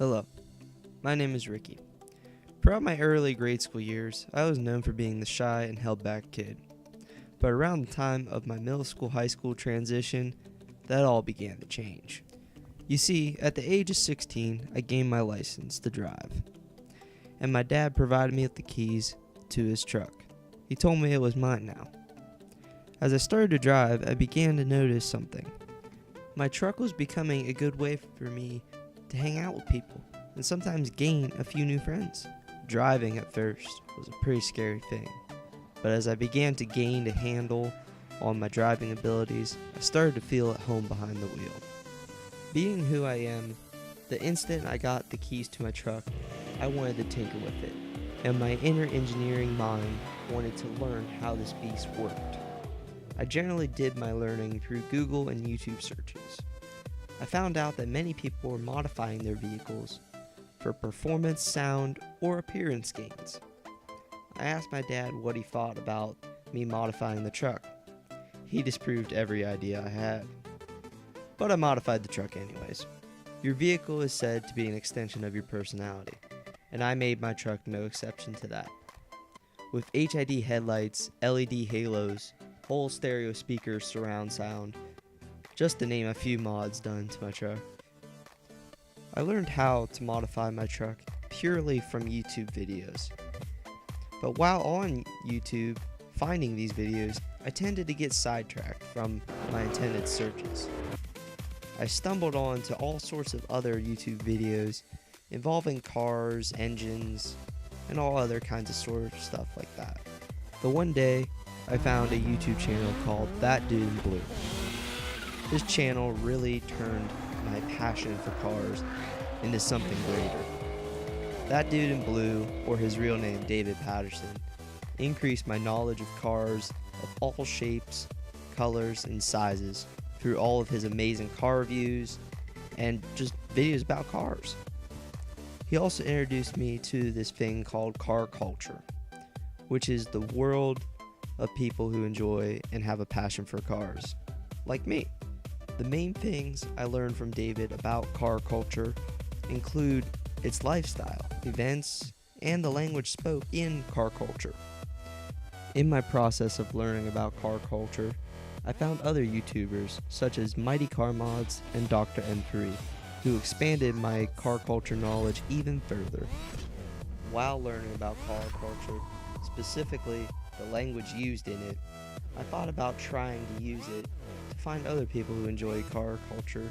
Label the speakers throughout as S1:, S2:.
S1: Hello, my name is Ricky. Throughout my early grade school years, I was known for being the shy and held back kid. But around the time of my middle school high school transition, that all began to change. You see, at the age of 16, I gained my license to drive. And my dad provided me with the keys to his truck. He told me it was mine now. As I started to drive, I began to notice something. My truck was becoming a good way for me to hang out with people and sometimes gain a few new friends. Driving at first was a pretty scary thing, but as I began to gain a handle on my driving abilities, I started to feel at home behind the wheel. Being who I am, the instant I got the keys to my truck, I wanted to tinker with it, and my inner engineering mind wanted to learn how this beast worked. I generally did my learning through Google and YouTube searches. I found out that many people were modifying their vehicles for performance, sound, or appearance gains. I asked my dad what he thought about me modifying the truck. He disproved every idea I had. But I modified the truck anyways. Your vehicle is said to be an extension of your personality, and I made my truck no exception to that. With HID headlights, LED halos, whole stereo speakers, surround sound, just to name a few mods done to my truck. I learned how to modify my truck purely from YouTube videos. But while on YouTube finding these videos, I tended to get sidetracked from my intended searches. I stumbled onto all sorts of other YouTube videos involving cars, engines, and all other kinds of sort of stuff like that. But one day, I found a YouTube channel called That Dude in Blue. This channel really turned my passion for cars into something greater. That Dude in Blue, or his real name David Patterson, increased my knowledge of cars of all shapes, colors, and sizes through all of his amazing car reviews and just videos about cars. He also introduced me to this thing called car culture, which is the world of people who enjoy and have a passion for cars, like me. The main things I learned from David about car culture include its lifestyle, events, and the language spoke in car culture. In my process of learning about car culture, I found other YouTubers such as Mighty Car Mods and Dr. M3, who expanded my car culture knowledge even further. While learning about car culture, specifically the language used in it, I thought about trying to use it to find other people who enjoy car culture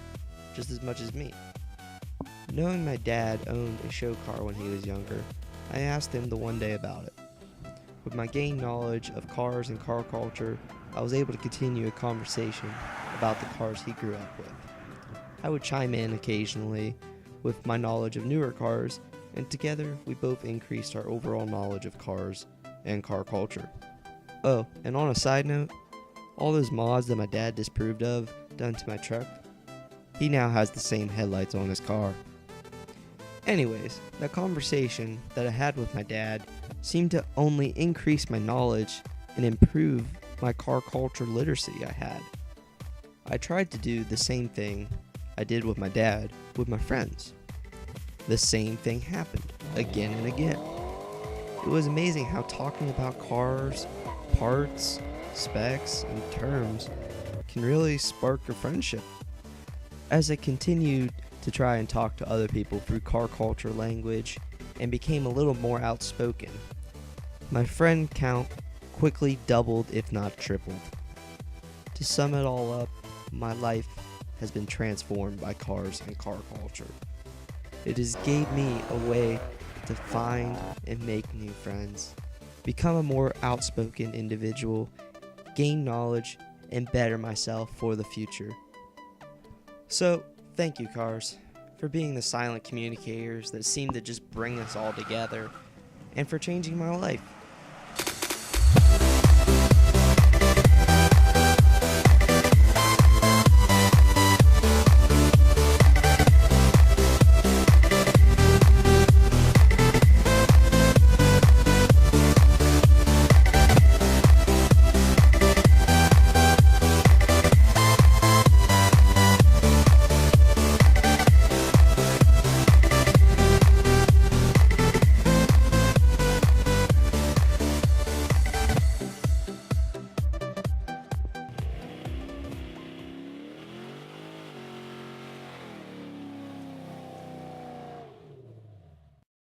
S1: just as much as me. Knowing my dad owned a show car when he was younger, I asked him the one day about it. With my gained knowledge of cars and car culture, I was able to continue a conversation about the cars he grew up with. I would chime in occasionally with my knowledge of newer cars, and together we both increased our overall knowledge of cars and car culture. Oh, and on a side note, all those mods that my dad disapproved of done to my truck, he now has the same headlights on his car. Anyways, that conversation that I had with my dad seemed to only increase my knowledge and improve my car culture literacy I had. I tried to do the same thing I did with my dad with my friends. The same thing happened again and again. It was amazing how talking about cars, parts, specs, and terms can really spark a friendship. As I continued to try and talk to other people through car culture language and became a little more outspoken, my friend count quickly doubled if not tripled. To sum it all up, my life has been transformed by cars and car culture. It has gave me a way to find and make new friends, become a more outspoken individual, gain knowledge, and better myself for the future. So, thank you, cars, for being the silent communicators that seem to just bring us all together, and for changing my life.